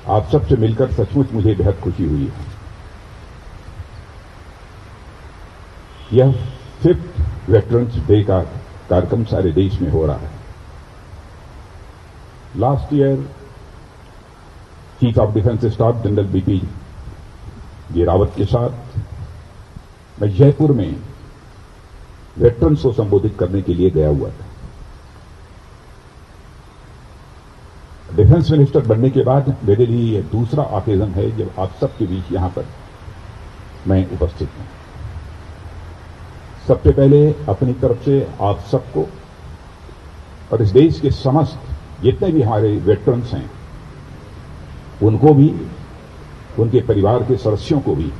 आप सबसे मिलकर सचमुच मुझे बेहद खुशी हुई है। यह 5th वेटरन्स डे का कार्यक्रम सारे देश में हो रहा है। Last year chief of defence staff general बीपी जी रावत के साथ मैं जयपुर में वेटरन्स को संबोधित करने के लिए गया हुआ था। डिफेंस मिनिस्टर बनने के बाद मेरे लिए यह दूसरा ओकेजन है जब आप सबके बीच यहां पर मैं उपस्थित हूं। सबसे पहले अपनी तरफ से आप सबको और इस देश के समस्त जितने भी हमारे वेटरन्स हैं उनको भी, उनके परिवार के सदस्यों को भी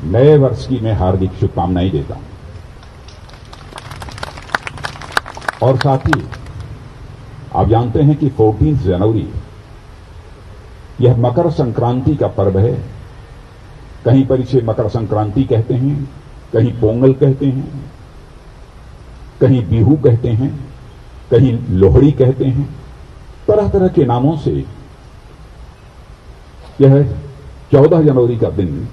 नए वर्ष की मैं हार्दिक शुभकामनाएं देता हूं। और साथ ही आप जानते हैं कि 14 जनवरी यह मकर संक्रांति का पर्व है। कहीं पर इसे मकर संक्रांति कहते हैं, कहीं पोंगल कहते हैं, कहीं बिहू कहते हैं, कहीं लोहड़ी कहते हैं। तरह तरह के नामों से यह 14 जनवरी का दिन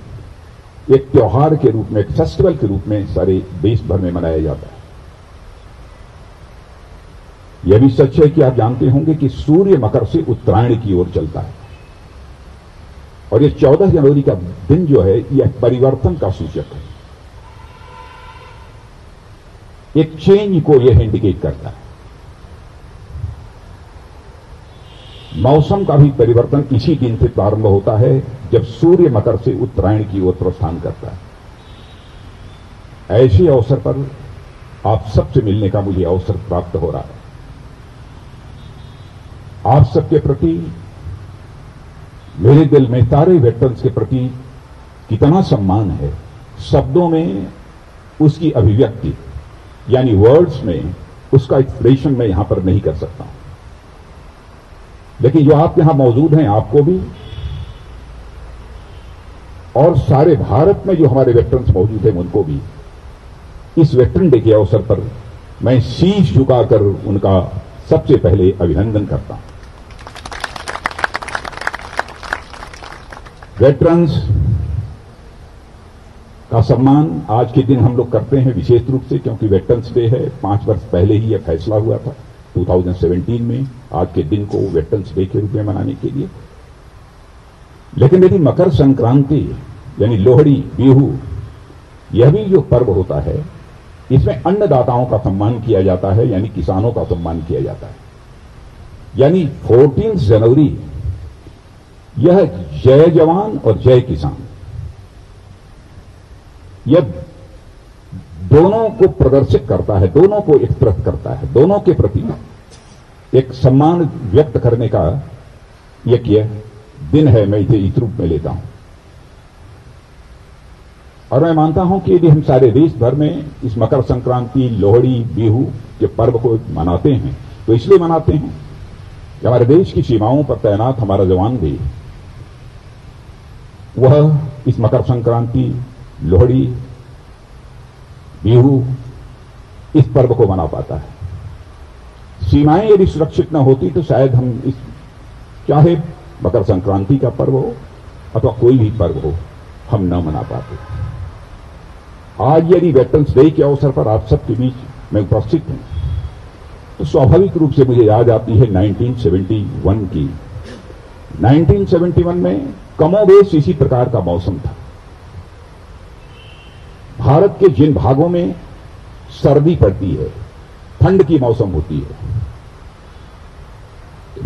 एक त्योहार के रूप में, एक फेस्टिवल के रूप में सारे देश भर में मनाया जाता है। यह भी सच है कि आप जानते होंगे कि सूर्य मकर से उत्तरायण की ओर चलता है और यह 14 जनवरी का दिन जो है यह परिवर्तन का सूचक है, एक चेंज को यह इंडिकेट करता है। मौसम का भी परिवर्तन इसी दिन से प्रारंभ होता है जब सूर्य मकर से उत्तरायण की ओर प्रस्थान करता है। ऐसे अवसर पर आप सबसे मिलने का मुझे अवसर प्राप्त हो रहा है। आप सबके प्रति मेरे दिल में सारे वेटरन्स के प्रति कितना सम्मान है, शब्दों में उसकी अभिव्यक्ति यानी वर्ड्स में उसका एक्सप्रेशन मैं यहां पर नहीं कर सकता हूं। लेकिन जो आप यहां मौजूद हैं, आपको भी और सारे भारत में जो हमारे वेटरन्स मौजूद हैं उनको भी इस वेटरन डे के अवसर पर मैं शीश झुकाकर उनका सबसे पहले अभिनंदन करता हूं। वेटरन्स का सम्मान आज के दिन हम लोग करते हैं विशेष रूप से क्योंकि वेटरन्स डे है। 5 वर्ष पहले ही यह फैसला हुआ था 2017 में आज के दिन को वेटरन्स डे के रूप में मनाने के लिए। लेकिन यदि मकर संक्रांति यानी लोहड़ी, बिहू, यह भी जो पर्व होता है इसमें अन्नदाताओं का सम्मान किया जाता है यानी किसानों का सम्मान किया जाता है। यानी 14 जनवरी यह जय जवान और जय किसान, यह दोनों को प्रदर्शित करता है, दोनों को एक्सप्रेस करता है, दोनों के प्रति एक सम्मान व्यक्त करने का यह दिन है। मैं इसे इस रूप में लेता हूं और मैं मानता हूं कि यदि हम सारे देश भर में इस मकर संक्रांति, लोहड़ी, बिहू के पर्व को मनाते हैं तो इसलिए मनाते हैं कि हमारे देश की सीमाओं पर तैनात हमारा जवान भी वह इस मकर संक्रांति, लोहड़ी, बिहू इस पर्व को मना पाता है। सीमाएं यदि सुरक्षित न होती तो शायद हम इस, चाहे मकर संक्रांति का पर्व हो अथवा कोई भी पर्व हो, हम न मना पाते। आज यदि वेटरन्स डे के अवसर पर आप सबके बीच मैं उपस्थित हूं तो स्वाभाविक रूप से मुझे याद आती है 1971 की। 1971 में कमोबेश इसी प्रकार का मौसम था। भारत के जिन भागों में सर्दी पड़ती है, ठंड की मौसम होती है,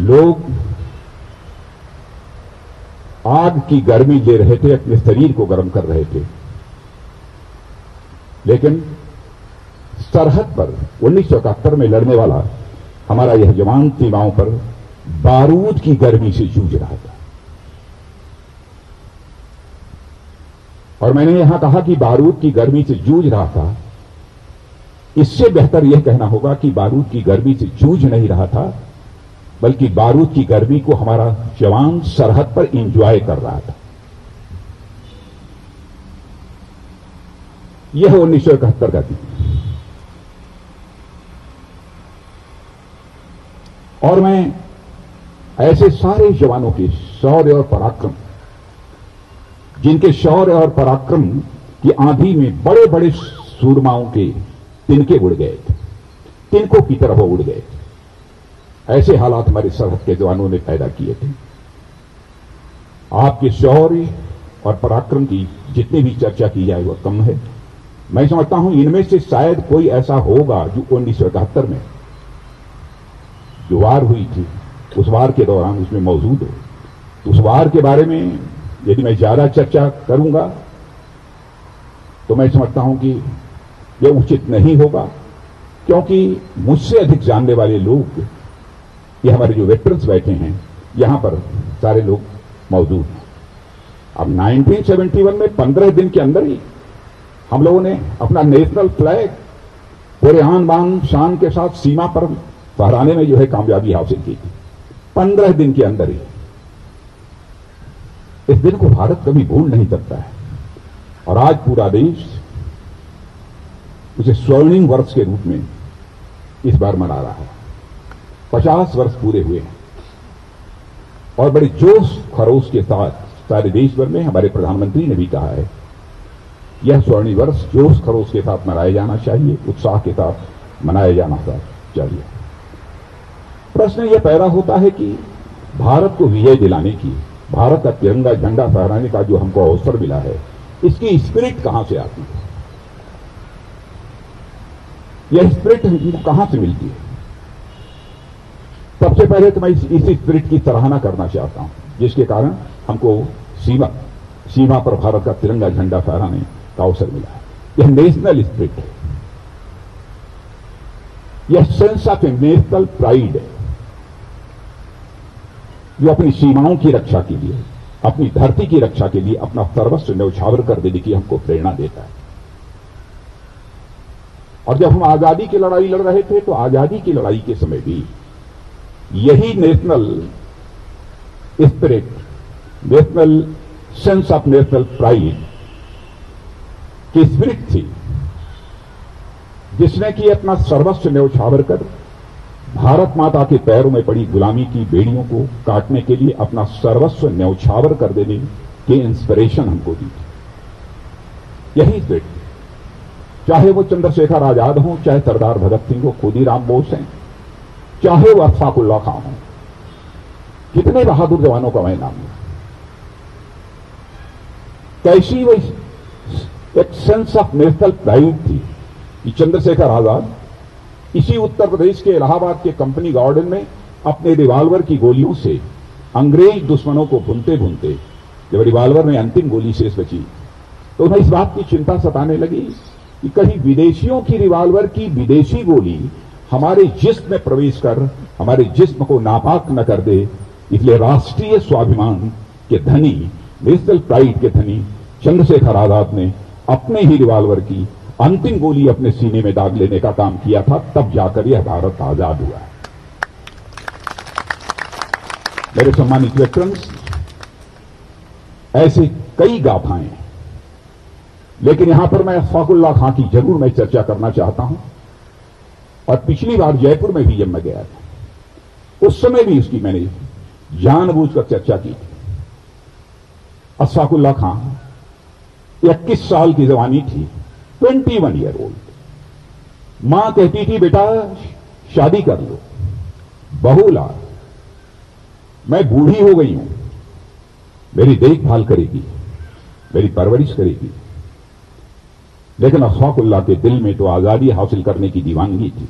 लोग आग की गर्मी ले रहे थे, अपने शरीर को गर्म कर रहे थे। लेकिन सरहद पर 1971 में लड़ने वाला हमारा यह जवान सीमाओं पर बारूद की गर्मी से जूझ रहा था। और मैंने यहां कहा कि बारूद की गर्मी से जूझ रहा था, इससे बेहतर यह कहना होगा कि बारूद की गर्मी से जूझ नहीं रहा था, बल्कि बारूद की गर्मी को हमारा जवान सरहद पर एंजॉय कर रहा था। यह 1971 का दिन। और मैं ऐसे सारे जवानों के शौर्य और पराक्रम, जिनके शौर्य और पराक्रम की आंधी में बड़े बड़े सूरमाओं के तिनके उड़ गए थे, तिनकों की तरफ उड़ गए थे। ऐसे हालात हमारे सरहद के जवानों ने पैदा किए थे। आपके शौर्य और पराक्रम की जितनी भी चर्चा की जाए वह कम है। मैं समझता हूं इनमें से शायद कोई ऐसा होगा जो 1971 में जो वार हुई थी, उस वार के दौरान उसमें मौजूद हो। तो उस वार के बारे में यदि मैं ज्यादा चर्चा करूंगा तो मैं समझता हूं कि यह उचित नहीं होगा, क्योंकि मुझसे अधिक जानने वाले लोग, ये हमारे जो वेटरन्स बैठे हैं यहां पर सारे लोग मौजूद हैं। अब 1971 में 15 दिन के अंदर ही हम लोगों ने अपना नेशनल फ्लैग पूरे आन बान शान के साथ सीमा पर फहराने में जो है कामयाबी हासिल की थी, 15 दिन के अंदर ही। इस दिन को भारत कभी भूल नहीं सकता है और आज पूरा देश उसे स्वर्णिम वर्ष के रूप में इस बार मना रहा है। 50 वर्ष पूरे हुए हैं और बड़े जोश खरोश के साथ सारे देश भर में हमारे प्रधानमंत्री ने भी कहा है यह स्वर्णिम वर्ष जोश खरोश के साथ मनाया जाना चाहिए, उत्साह के साथ मनाया जाना चाहिए। प्रश्न यह पैदा होता है कि भारत को विजय दिलाने की, भारत का तिरंगा झंडा फहराने का जो हमको अवसर मिला है, इसकी स्पिरिट कहां से आती है? यह स्पिरिट हमको कहां से मिलती है? सबसे पहले तो मैं इस स्पिरिट की सराहना करना चाहता हूं जिसके कारण हमको सीमा पर भारत का तिरंगा झंडा फहराने का अवसर मिला है। यह नेशनल स्पिरिट है, यह सेंस ऑफ नेशनल प्राइड है जो अपनी सीमाओं की रक्षा के लिए, अपनी धरती की रक्षा के लिए अपना सर्वस्व न्यौछावर कर देने की हमको प्रेरणा देता है। और जब हम आजादी की लड़ाई लड़ रहे थे तो आजादी की लड़ाई के समय भी यही national spirit, national sense of national pride की स्पिरिट थी जिसने कि अपना सर्वस्व न्यौछावर कर भारत माता के पैरों में पड़ी गुलामी की बेड़ियों को काटने के लिए अपना सर्वस्व न्यौछावर कर देने की इंस्पिरेशन हमको दी थी। यही स्पिरिट, चाहे वो चंद्रशेखर आजाद हो, चाहे सरदार भगत सिंह हो, खुदीराम बोस हैं, चाहे वो अशफाक उल्लाह खां हो, कितने बहादुर जवानों का मैं नाम लूं। कैसी वो एक सेंस ऑफ नेशनल प्राइड थी कि चंद्रशेखर आजाद इसी उत्तर प्रदेश के इलाहाबाद के कंपनी गार्डन में अपने रिवाल्वर की गोलियों से अंग्रेज दुश्मनों को भूनते भूनते जब रिवाल्वर में अंतिम गोली शेष बची तो उन्हें इस बात की चिंता सताने लगी कि कहीं विदेशियों की रिवाल्वर की विदेशी गोली हमारे जिस्म में प्रवेश कर हमारे जिस्म को नापाक न कर दे। इसलिए राष्ट्रीय स्वाभिमान के धनी, नेशनल प्राइड के धनी चंद्रशेखर आजाद ने अपने ही रिवाल्वर की अंतिम गोली अपने सीने में दाग लेने का काम किया था, तब जाकर यह भारत आजाद हुआ है। मेरे सम्मानित वेटरन्स, ऐसे कई गाथाएं हैं, लेकिन यहां पर मैं अशफाक उल्लाह खां की जरूर मैं चर्चा करना चाहता हूं। और पिछली बार जयपुर में भी जब मैं गया था उस समय भी उसकी मैंने जानबूझकर चर्चा की थी। अशफाक उल्लाह खां 21 साल की जवानी थी, 21 ईयर ओल्ड। मां कहती थी बेटा शादी कर लो, बहू ला, मैं बूढ़ी हो गई हूं, मेरी देखभाल करेगी, मेरी परवरिश करेगी। लेकिन अशफाक उल्लाह के दिल में तो आजादी हासिल करने की दीवानगी थी।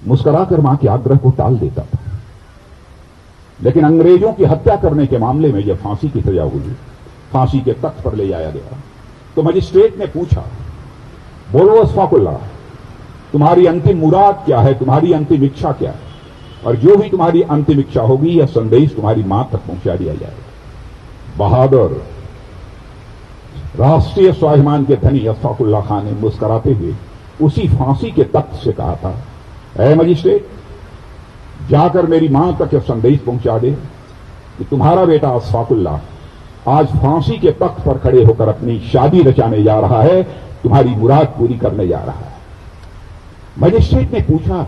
मुस्कुराकर मां के आग्रह को टाल देता था। लेकिन अंग्रेजों की हत्या करने के मामले में जब फांसी की सजा हुई, फांसी के तख्त पर ले जाया गया, तो मजिस्ट्रेट ने पूछा, बोलो अशफाक उल्लाह, तुम्हारी अंतिम मुराद क्या है, तुम्हारी अंतिम इच्छा क्या है? और जो भी तुम्हारी अंतिम इच्छा होगी यह संदेश तुम्हारी मां तक पहुंचा दिया जाएगा। बहादुर राष्ट्रीय स्वाभिमान के धनी अशफाक उल्लाह खान ने मुस्कुराते हुए उसी फांसी के तख्त से कहा था, ऐ मजिस्ट्रेट, जाकर मेरी मां तक यह संदेश पहुंचा दे कि तुम्हारा बेटा अशफाक उल्लाह आज फांसी के तख्त पर खड़े होकर अपनी शादी रचाने जा रहा है, तुम्हारी मुराद पूरी करने जा रहा है। मजिस्ट्रेट ने पूछा,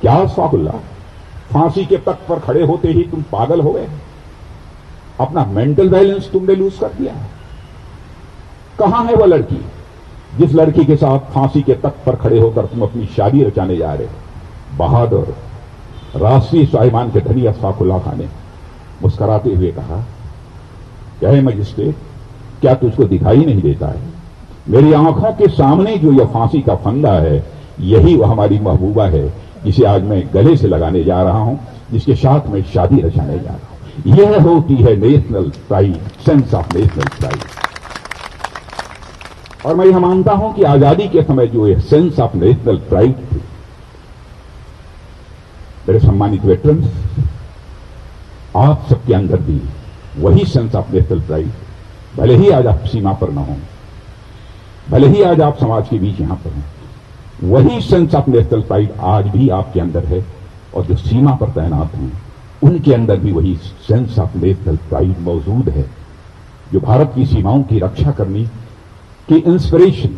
क्या अशफाक उल्लाह, फांसी के तख्त पर खड़े होते ही तुम पागल हो गए? अपना मेंटल बैलेंस तुमने लूज कर दिया। कहां है वह लड़की जिस लड़की के साथ फांसी के तख्त पर खड़े होकर तुम अपनी शादी रचाने जा रहे हो? बहादुर राष्ट्रीय स्वाभिमान के धनी अशफाकुल्लाह खान ने मुस्कुराते हुए कहा, क्या है मजिस्ट्रेट, क्या तुझको दिखाई नहीं देता है? मेरी आंखों के सामने जो यह फांसी का फंदा है, यही वह हमारी महबूबा है जिसे आज मैं गले से लगाने जा रहा हूं, जिसके साथ मैं शादी रचाने जा रहा हूं। यह होती है national pride, sense of national pride. और मैं यह मानता हूं कि आजादी के समय जो यह सेंस ऑफ नेशनल प्राइड थी, मेरे सम्मानित वेटरन्स, आप सबके अंदर भी वही सेंस ऑफ नेशनल प्राइड, भले ही आज आप सीमा पर न हो, भले ही आज आप समाज के बीच यहां पर हो, वही सेंस ऑफ नेशनल प्राइड आज भी आपके अंदर है। और जो सीमा पर तैनात हैं उनके अंदर भी वही सेंस ऑफ नेशनल प्राइड मौजूद है, जो भारत की सीमाओं की रक्षा करने की इंस्पिरेशन,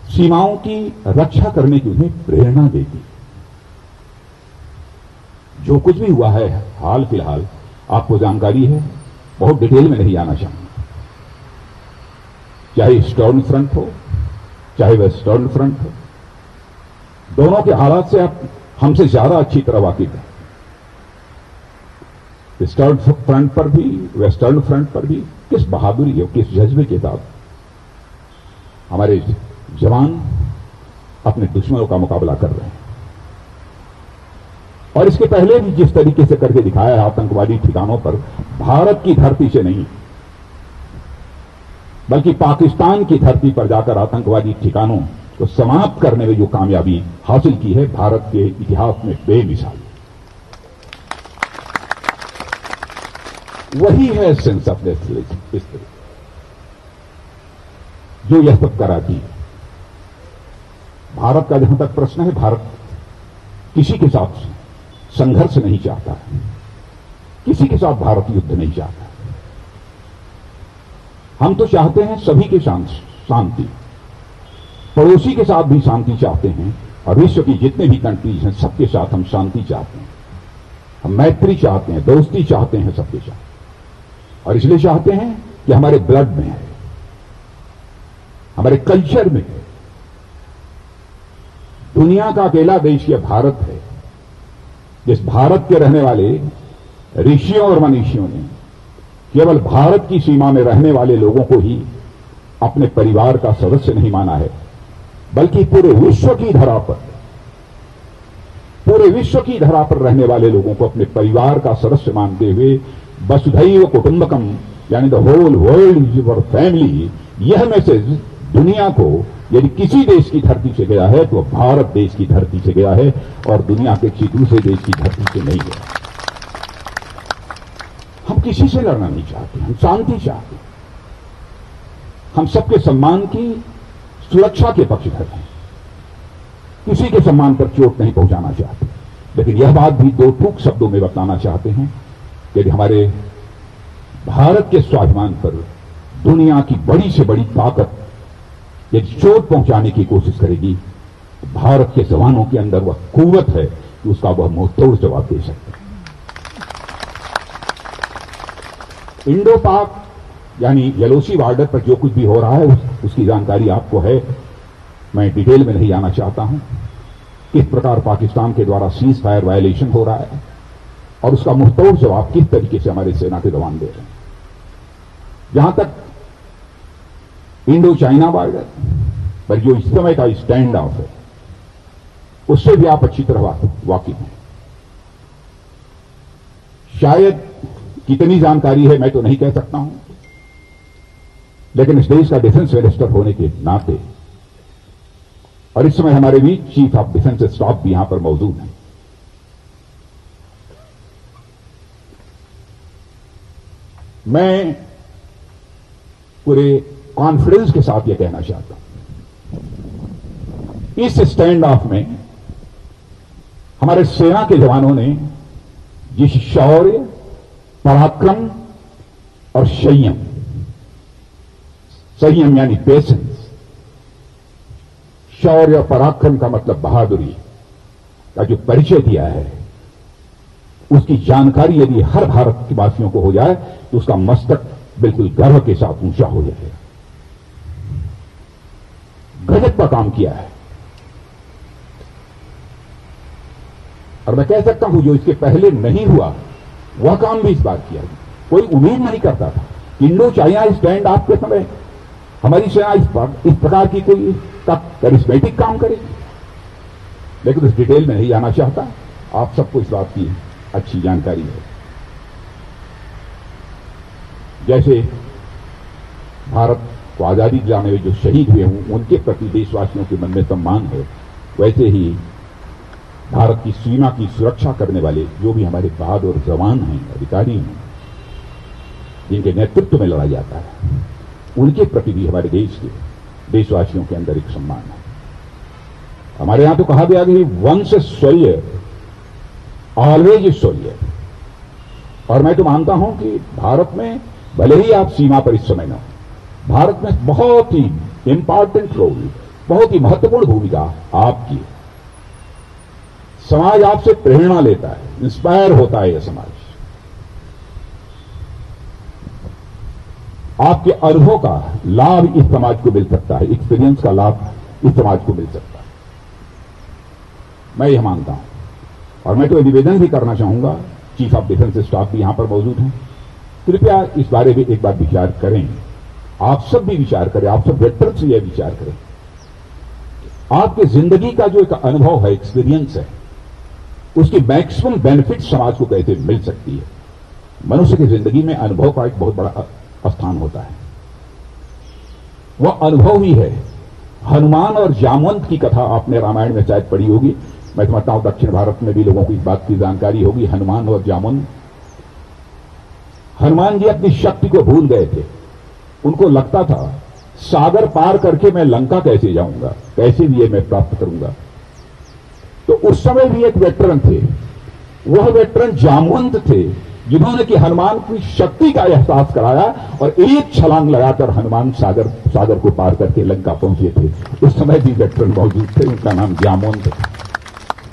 सीमाओं की रक्षा करने की उन्हें प्रेरणा देती। जो कुछ भी हुआ है हाल फिलहाल आपको जानकारी है, बहुत डिटेल में नहीं जाना चाहूंगा। चाहे ईस्टर्न फ्रंट हो चाहे वेस्टर्न फ्रंट हो, दोनों के हालात से आप हमसे ज्यादा अच्छी तरह वाकिफ हैं। ईस्टर्न फ्रंट पर भी वेस्टर्न फ्रंट पर भी किस बहादुरी और किस जज्बे के साथ हमारे जवान अपने दुश्मनों का मुकाबला कर रहे हैं। और इसके पहले भी जिस तरीके से करके दिखाया है आतंकवादी ठिकानों पर, भारत की धरती से नहीं बल्कि पाकिस्तान की धरती पर जाकर आतंकवादी ठिकानों को समाप्त करने में जो कामयाबी हासिल की है, भारत के इतिहास में बेमिसाल। वही है सेंस ऑफ नेशनलिज्म जो यह सब कराती है। भारत का जहां तक प्रश्न है, भारत किसी के साथ संघर्ष नहीं चाहता, किसी के साथ भारत युद्ध नहीं चाहता। हम तो चाहते हैं सभी के शांति, पड़ोसी के साथ भी शांति चाहते हैं, और विश्व की जितने भी कंट्रीज हैं सबके साथ हम शांति चाहते हैं, हम मैत्री चाहते हैं, दोस्ती चाहते हैं सबके साथ। और इसलिए चाहते हैं कि हमारे ब्लड में है, हमारे कल्चर में है। दुनिया का अकेला देश यह भारत है जिस भारत के रहने वाले ऋषियों और मनीषियों ने केवल भारत की सीमा में रहने वाले लोगों को ही अपने परिवार का सदस्य नहीं माना है, बल्कि पूरे विश्व की धरा पर रहने वाले लोगों को अपने परिवार का सदस्य मानते हुए वसुधैव कुटुंबकम, यानी the whole world is your family, यह मैसेज दुनिया को यदि किसी देश की धरती से गया है तो भारत देश की धरती से गया है, और दुनिया के किसी दूसरे देश की धरती से नहीं गया। हम किसी से लड़ना नहीं चाहते, हम शांति चाहते हैं, हम सबके सम्मान की सुरक्षा के पक्षधर हैं, किसी के सम्मान पर चोट नहीं पहुंचाना चाहते। लेकिन यह बात भी दो टूक शब्दों में बताना चाहते हैं कि यदि हमारे भारत के स्वाभिमान पर दुनिया की बड़ी से बड़ी ताकत यदि चोट पहुंचाने की कोशिश करेगी, तो भारत के जवानों के अंदर वह कुव्वत है कि उसका वह मुंहतोड़ जवाब दे सकते हैं। इंडो पाक यानी यलोसी बॉर्डर पर जो कुछ भी हो रहा है उसकी जानकारी आपको है, मैं डिटेल में नहीं आना चाहता हूं। किस प्रकार पाकिस्तान के द्वारा सीज फायर वायलेशन हो रहा है और उसका मुंहतोड़ जवाब किस तरीके से हमारे सेना के जवान दे रहे हैं। जहां तक इंडो चाइना बॉर्डर पर जो इस समय का स्टैंड ऑफ है, उससे भी आप अच्छी तरह वाकिफ हैं। शायद कितनी जानकारी है मैं तो नहीं कह सकता हूं, लेकिन इस देश का डिफेंस मिनिस्टर होने के नाते, और इस समय हमारे बीच चीफ ऑफ डिफेंस स्टाफ भी यहां पर मौजूद हैं, मैं पूरे कॉन्फिडेंस के साथ यह कहना चाहता हूं, इस स्टैंड ऑफ में हमारे सेना के जवानों ने जिस शौर्य, पराक्रम और संयम यानी पेशेंस, शौर्य और पराक्रम का मतलब बहादुरी का जो परिचय दिया है, उसकी जानकारी यदि हर भारत के वासियों को हो जाए तो उसका मस्तक बिल्कुल गर्व के साथ ऊंचा हो जाएगा। गजब का काम किया है। और मैं कह सकता हूं जो इसके पहले नहीं हुआ वह काम भी इस बार किया। कोई उम्मीद नहीं करता था इंडो चाइना स्टैंड ऑफ के समय हमारी सेना इस प्रकार की कोई करिश्मेटिक काम करेगी। लेकिन इस डिटेल में नहीं जाना चाहता, आप सबको इस बात की अच्छी जानकारी है। जैसे भारत को आजादी दिलाने में जो शहीद हुए हों उनके प्रति देशवासियों के मन में सम्मान है, वैसे ही भारत की सीमा की सुरक्षा करने वाले जो भी हमारे बहादुर जवान हैं, अधिकारी हैं, जिनके नेतृत्व में लड़ा जाता है, उनके प्रति भी हमारे देश के देशवासियों के अंदर एक सम्मान है। हमारे यहां तो कहा गया कि वंस शौर्य ऑलवेज शौर्य। और मैं तो मानता हूं कि भारत में भले ही आप सीमा पर इस समय न, भारत में बहुत ही इंपॉर्टेंट रोल, बहुत ही महत्वपूर्ण भूमिका आपकी। समाज आपसे प्रेरणा लेता है, इंस्पायर होता है यह समाज। आपके अनुभव का लाभ इस समाज को मिल सकता है, एक्सपीरियंस का लाभ इस समाज को मिल सकता है, मैं यह मानता हूं। और मैं तो निवेदन भी करना चाहूंगा, चीफ ऑफ डिफेंस स्टाफ भी यहां पर मौजूद हैं, कृपया इस बारे में एक बार विचार करें। आप सब भी विचार करें, आप सब वेटरन्स भी यह विचार करें। आपके जिंदगी का जो एक अनुभव है, एक्सपीरियंस है, उसकी मैक्सिमम बेनिफिट समाज को कैसे मिल सकती है। मनुष्य की जिंदगी में अनुभव का एक बहुत बड़ा स्थान होता है। वह अनुभव ही है। हनुमान और जामवंत की कथा आपने रामायण में शायद पढ़ी होगी। मैं समझता हूं दक्षिण भारत में भी लोगों को इस बात की जानकारी होगी। हनुमान और जामवंत, हनुमान जी अपनी शक्ति को भूल गए थे। उनको लगता था सागर पार करके मैं लंका कैसे जाऊंगा, कैसे भी ये मैं प्राप्त करूंगा। तो उस समय भी एक वेटरन थे, वह वेटरन जामवंत थे, जिन्होंने कि हनुमान की शक्ति का एहसास कराया और एक छलांग लगाकर हनुमान सागर को पार करके लंका पहुंचे थे। उस समय भी वेटरन मौजूद थे, उनका नाम जामवंत था।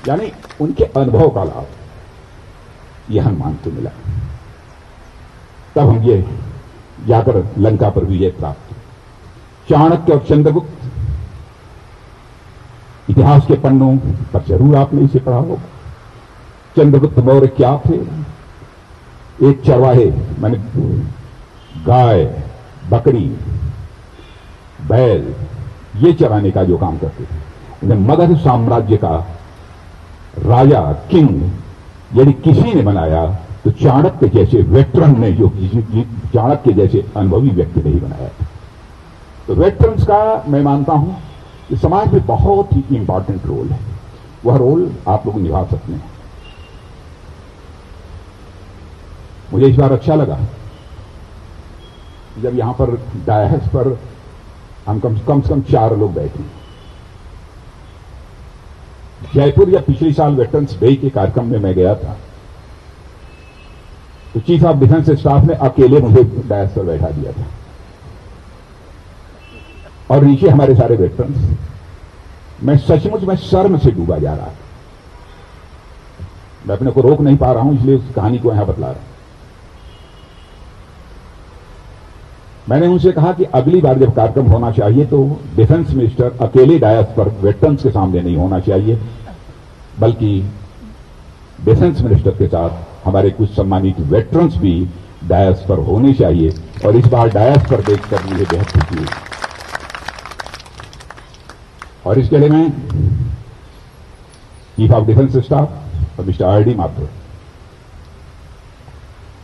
यानी उनके अनुभव का लाभ यह हनुमान को मिला। तब हम ये जाकर लंका पर विजय प्राप्त। चाणक्य और चंद्रगुप्त, इतिहास के पन्नों पर जरूर आपने इसे पढ़ा होगा। चंद्रगुप्त मौर्य क्या थे? एक चरवाहे, माने गाय, बकरी, बैल, ये चराने का जो काम करते थे। उन्हें मगध साम्राज्य का राजा, किंग यदि किसी ने बनाया तो चाणक्य जैसे वेटरन ने, जो चाणक्य जैसे अनुभवी व्यक्ति नहीं बनाया। तो वेटरन्स का मैं मानता हूं कि समाज में बहुत ही इंपॉर्टेंट रोल है। वह रोल आप लोग निभा सकते हैं। मुझे इस बार अच्छा लगा जब यहां पर डायस पर हम कम से कम 4 लोग बैठे। जयपुर या पिछले साल वेटरन्स डे के कार्यक्रम में मैं गया था, तो चीफ ऑफ डिफेंस स्टाफ ने अकेले मुझे डायस पर बैठा दिया था और नीचे हमारे सारे वेटरन्स। मैं सचमुच में शर्म से डूबा जा रहा था। मैं अपने को रोक नहीं पा रहा हूं, इसलिए उस कहानी को यहां बतला रहा हूं। मैंने उनसे कहा कि अगली बार जब कार्यक्रम होना चाहिए तो डिफेंस मिनिस्टर अकेले डायस पर वेटरन्स के सामने नहीं होना चाहिए, बल्कि डिफेंस मिनिस्टर के साथ हमारे कुछ सम्मानित वेटरन्स भी डायस पर होने चाहिए। और इस बार डायस पर देखकर मुझे बेहद खुशी हुई। और इसके लिए मैं चीफ ऑफ डिफेंस स्टाफ और मिस्टर आर डी माथुर,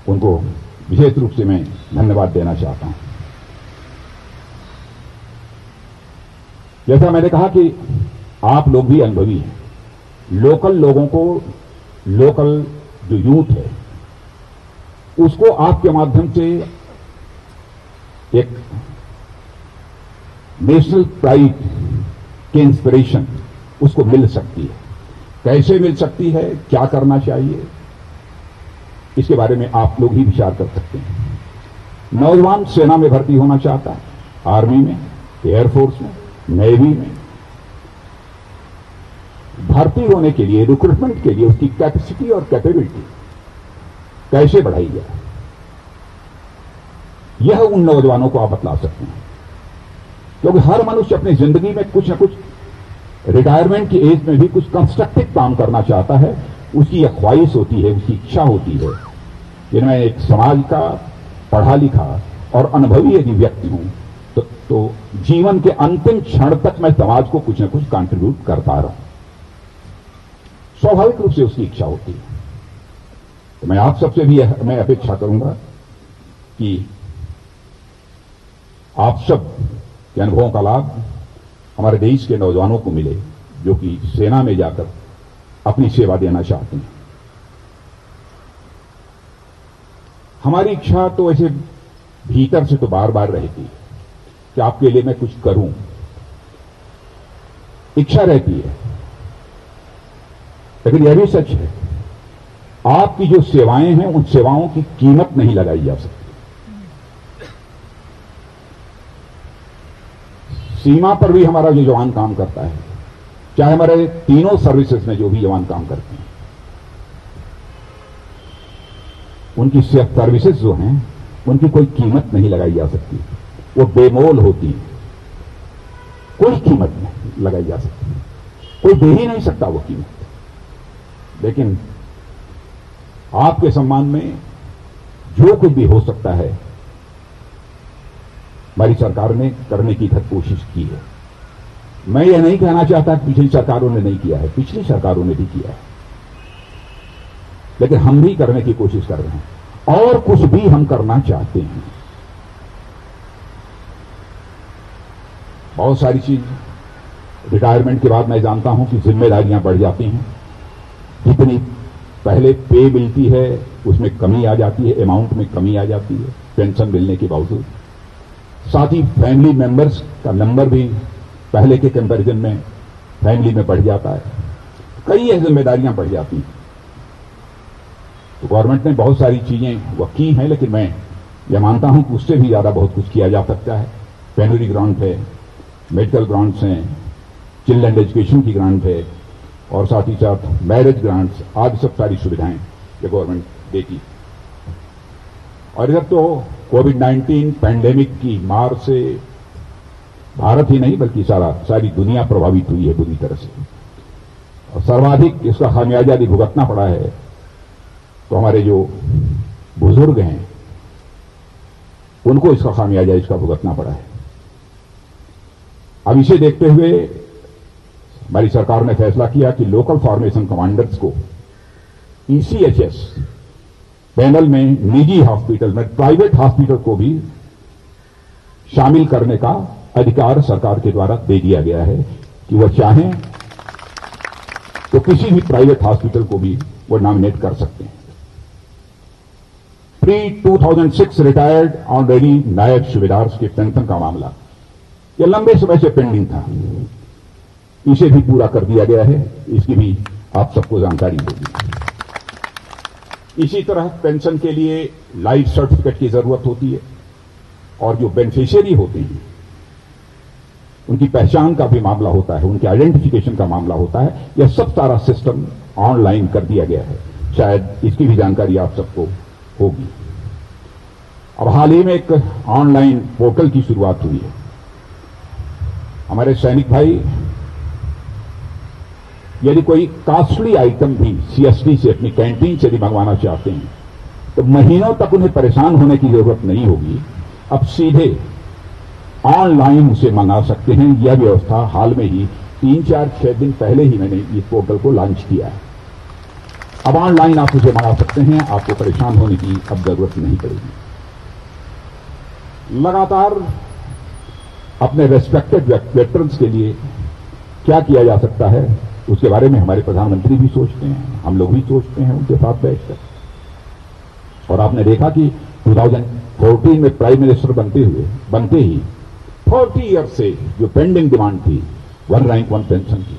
उनको विशेष रूप से मैं धन्यवाद देना चाहता हूं। जैसा मैंने कहा कि आप लोग भी अनुभवी हैं। लोकल लोगों को, लोकल जो यूथ है उसको आपके माध्यम से एक नेशनल प्राइड की इंस्पिरेशन उसको मिल सकती है। कैसे मिल सकती है, क्या करना चाहिए, इसके बारे में आप लोग ही विचार कर सकते हैं। नौजवान सेना में भर्ती होना चाहता है, आर्मी में, एयरफोर्स में, नेवी में। भर्ती होने के लिए, रिक्रूटमेंट के लिए उसकी कैपेसिटी और कैपेबिलिटी कैसे बढ़ाई जाए, यह उन नौजवानों को आप बतला सकते हैं। क्योंकि हर मनुष्य अपनी जिंदगी में कुछ न कुछ रिटायरमेंट की एज में भी कुछ कंस्ट्रक्टिव काम करना चाहता है। उसकी यह ख्वाहिश होती है, उसकी इच्छा होती है कि मैं एक समाज का पढ़ा लिखा और अनुभवी यदि व्यक्ति हूं तो जीवन के अंतिम क्षण तक मैं समाज को कुछ न कुछ कंट्रीब्यूट करता रहूं। स्वाभाविक रूप से उसकी इच्छा होती है। तो मैं आप सबसे भी मैं अपेक्षा करूंगा कि आप सब के अनुभवों का लाभ हमारे देश के नौजवानों को मिले, जो कि सेना में जाकर अपनी सेवा देना चाहते हैं। हमारी इच्छा तो ऐसे भीतर से तो बार बार रहती है कि आपके लिए मैं कुछ करूं, इच्छा रहती है। लेकिन यह भी सच है, आपकी जो सेवाएं हैं उन सेवाओं की कीमत नहीं लगाई जा सकती। सीमा पर भी हमारा जो जवान काम करता है, चाहे हमारे तीनों सर्विसेज में जो भी जवान काम करते हैं, उनकी सर्विसेज जो हैं उनकी कोई कीमत नहीं लगाई जा सकती। वो बेमोल होती है, कोई कीमत नहीं लगाई जा सकती, कोई दे ही नहीं सकता वो कीमत। लेकिन आपके सम्मान में जो कुछ भी हो सकता है, हमारी सरकार ने करने की कोशिश की है। मैं यह नहीं कहना चाहता कि पिछली सरकारों ने नहीं किया है, पिछली सरकारों ने भी किया है, लेकिन हम भी करने की कोशिश कर रहे हैं और कुछ भी हम करना चाहते हैं। बहुत सारी चीज रिटायरमेंट के बाद मैं जानता हूं कि जिम्मेदारियां बढ़ जाती हैं। जितनी पहले पे मिलती है उसमें कमी आ जाती है, अमाउंट में कमी आ जाती है पेंशन मिलने के बावजूद। साथ ही फैमिली मेंबर्स का नंबर भी पहले के कंपैरिजन में फैमिली में बढ़ जाता है, कई जिम्मेदारियां बढ़ जाती हैं। तो गवर्नमेंट ने बहुत सारी चीजें वो की हैं, लेकिन मैं यह मानता हूं कि उससे भी ज्यादा बहुत कुछ किया जा सकता है। पेनरी ग्रांट है, मेडिकल ग्रांट्स हैं, चिल्ड्रन एजुकेशन की ग्रांट है और साथ ही साथ मैरिज ग्रांट्स आदि सब सारी सुविधाएं ये गवर्नमेंट देती है। और इधर तो कोविड-19 पैंडेमिक की मार से भारत ही नहीं बल्कि सारी दुनिया प्रभावित हुई है बुरी तरह से, और सर्वाधिक इसका खामियाजा भी भुगतना पड़ा है तो हमारे जो बुजुर्ग हैं उनको इसका खामियाजा इसका भुगतना पड़ा है। अब इसे देखते हुए हमारी सरकार ने फैसला किया कि लोकल फॉर्मेशन कमांडर्स को ईसीएचएस पैनल में निजी हॉस्पिटल में, प्राइवेट हॉस्पिटल को भी शामिल करने का अधिकार सरकार के द्वारा दे दिया गया है कि वह चाहें तो किसी भी प्राइवेट हॉस्पिटल को भी वो नॉमिनेट कर सकते हैं। प्री 2006 रिटायर्ड ऑनरेडी नायब सूबेदार्स के पेंशन का मामला यह लंबे समय से पेंडिंग था, इसे भी पूरा कर दिया गया है, इसकी भी आप सबको जानकारी होगी। इसी तरह पेंशन के लिए लाइफ सर्टिफिकेट की जरूरत होती है और जो बेनिफिशियरी होते हैं उनकी पहचान का भी मामला होता है, उनके आइडेंटिफिकेशन का मामला होता है। यह सब सारा सिस्टम ऑनलाइन कर दिया गया है, शायद इसकी भी जानकारी आप सबको होगी। अब हाल ही में एक ऑनलाइन पोर्टल की शुरुआत हुई है। हमारे सैनिक भाई यदि कोई कॉस्टली आइटम भी सीएसडी से अपनी कैंटीन से भी मंगवाना चाहते हैं तो महीनों तक उन्हें परेशान होने की जरूरत नहीं होगी, अब सीधे ऑनलाइन उसे मंगा सकते हैं। यह व्यवस्था हाल में ही 3-4-6 दिन पहले ही मैंने इस पोर्टल को लॉन्च किया है। अब ऑनलाइन आप उसे मंगा सकते हैं, आपको परेशान होने की अब जरूरत नहीं पड़ेगी। लगातार अपने रेस्पेक्टेड वेटरन्स के लिए क्या किया जा सकता है उसके बारे में हमारे प्रधानमंत्री भी सोचते हैं, हम लोग भी सोचते हैं उनके साथ बैठकर। और आपने देखा कि 2014 में प्राइम मिनिस्टर बनते ही 40 ईयर्स से जो पेंडिंग डिमांड थी 1 रैंक 1 पेंशन की,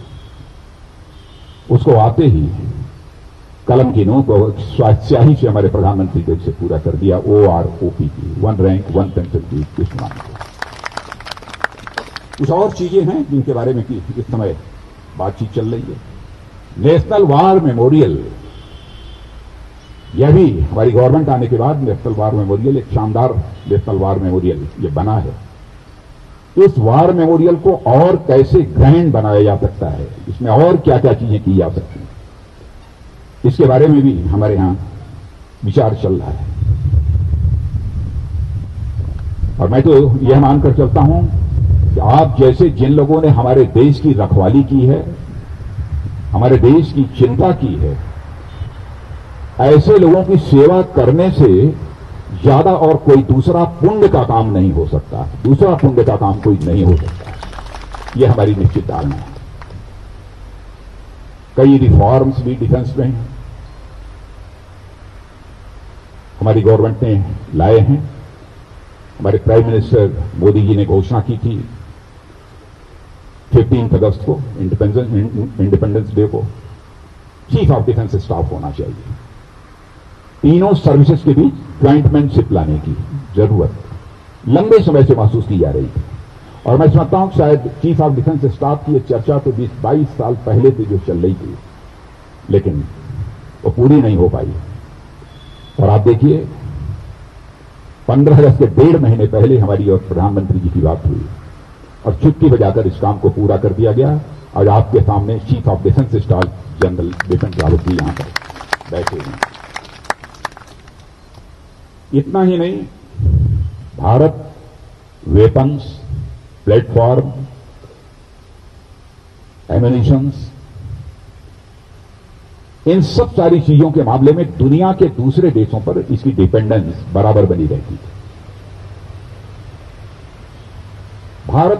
उसको आते ही कलम की नोक और स्याही से हमारे प्रधानमंत्री ने इसे पूरा कर दिया। OROP की 1 रैंक 1 पेंशन की इस मांग को। कुछ और चीजें हैं जिनके बारे में इस समय बातचीत चल रही है। नेशनल वार मेमोरियल यह भी हमारी गवर्नमेंट आने के बाद नेशनल वार मेमोरियल एक शानदार नेशनल वार मेमोरियल ये बना है। इस वार मेमोरियल को और कैसे ग्रैंड बनाया जा सकता है, इसमें और क्या क्या चीजें की जा सकती हैं, इसके बारे में भी हमारे यहां विचार चल रहा है। और मैं तो यह मानकर चलता हूं कि आप जैसे जिन लोगों ने हमारे देश की रखवाली की है, हमारे देश की चिंता की है, ऐसे लोगों की सेवा करने से ज्यादा और कोई दूसरा पुण्य का काम नहीं हो सकता, दूसरा पुण्य का काम कोई नहीं हो सकता। यह हमारी निश्चित धारणा है। कई रिफॉर्म्स भी डिफेंस में हमारी गवर्नमेंट ने लाए हैं। हमारे प्राइम मिनिस्टर मोदी जी ने घोषणा की थी 15 अगस्त को, इंडिपेंडेंस डे को, चीफ ऑफ डिफेंस स्टाफ होना चाहिए। तीनों सर्विसेज के बीच ज्वाइंटमैनशिप लाने की जरूरत लंबे समय से महसूस की जा रही थी। और मैं समझता हूं कि शायद चीफ ऑफ डिफेंस स्टाफ की यह चर्चा तो 20-22 साल पहले से जो चल रही थी, लेकिन वो पूरी नहीं हो पाई। और आप देखिए 15 अगस्त के 1.5 महीने पहले हमारी और प्रधानमंत्री जी की बात हुई और चुटकी बजाकर इस काम को पूरा कर दिया गया। आज आपके सामने chief of defence staff general Bipin Rawat ji यहां पर बैठे हैं। इतना ही नहीं, भारत वेपन्स, प्लेटफॉर्म, एम्यूनिशंस, इन सब सारी चीजों के मामले में दुनिया के दूसरे देशों पर इसकी डिपेंडेंस बराबर बनी रहती है। भारत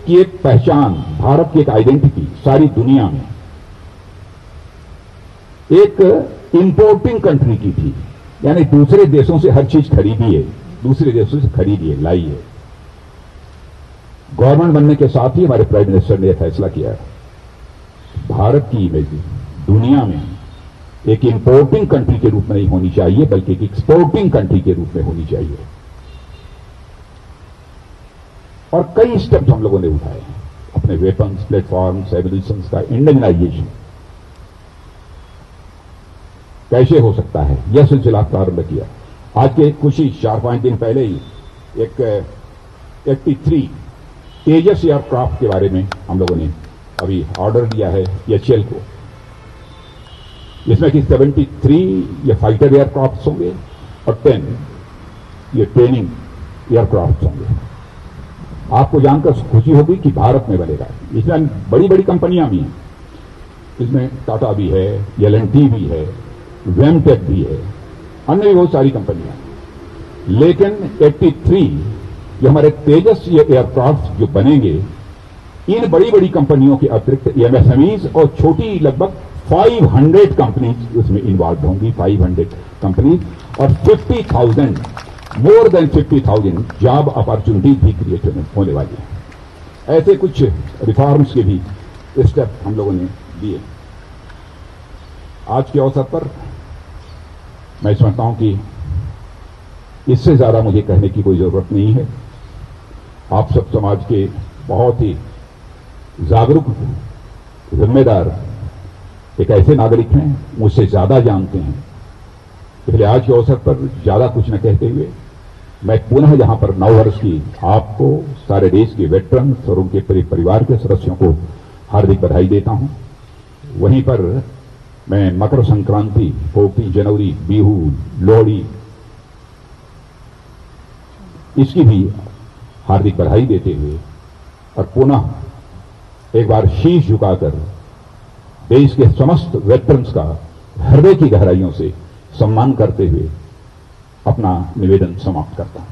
की एक पहचान, भारत की एक आइडेंटिटी सारी दुनिया में एक इंपोर्टिंग कंट्री की थी, यानी दूसरे देशों से हर चीज खरीदिए, दूसरे देशों से खरीदिए, लाइए। गवर्नमेंट बनने के साथ ही हमारे प्राइम मिनिस्टर ने यह फैसला किया है, भारत की इमेज दुनिया में एक इंपोर्टिंग कंट्री के रूप में नहीं होनी चाहिए, बल्कि एक एक्सपोर्टिंग कंट्री के रूप में होनी चाहिए। और कई स्टेप्स हम लोगों ने उठाए अपने वेपन्स, प्लेटफॉर्म्स, एम्यूनिशंस का इंडियनाइजेशन कैसे हो सकता है, यह सिलसिला प्रारंभ किया। आज के कुछ ही 4-5 दिन पहले ही एक 83 तेजस एयरक्राफ्ट के बारे में हम लोगों ने अभी ऑर्डर दिया है एचएएल को, जिसमें कि 73 ये फाइटर एयरक्राफ्ट होंगे और 10 ये ट्रेनिंग एयरक्राफ्ट होंगे। आपको जानकर खुशी होगी कि भारत में बनेगा। इसमें बड़ी बड़ी कंपनियां भी हैं, इसमें टाटा भी है, एल&टी भी है, वेमटेक भी है, अन्य भी बहुत सारी कंपनियां। लेकिन 83 जो हमारे तेजस ये एयरक्राफ्ट जो बनेंगे, इन बड़ी बड़ी कंपनियों के अतिरिक्त एमएसएमईज और छोटी लगभग 500 कंपनीज उसमें इन्वॉल्व होंगी, 500 कंपनीज, और 50,000 मोर देन 50,000 जॉब अपॉर्चुनिटी भी क्रिएट होने वाली है। ऐसे कुछ रिफॉर्म्स के भी स्टेप हम लोगों ने दिए। आज के अवसर पर मैं समझता हूं कि इससे ज्यादा मुझे कहने की कोई जरूरत नहीं है। आप सब समाज के बहुत ही जागरूक, जिम्मेदार एक ऐसे नागरिक हैं, मुझसे ज्यादा जानते हैं। इसलिए आज के अवसर पर ज्यादा कुछ न कहते हुए मैं पुनः यहां पर नववर्ष की आपको, सारे देश के वेटरन्स और उनके परिवार के सदस्यों को हार्दिक बधाई देता हूं। वहीं पर मैं मकर संक्रांति, 14 जनवरी, बिहू, लोहड़ी, इसकी भी हार्दिक बधाई देते हुए और पुनः एक बार शीश झुकाकर देश के समस्त वेटरन्स का हृदय की गहराइयों से सम्मान करते हुए अपना निवेदन समाप्त करता हूं।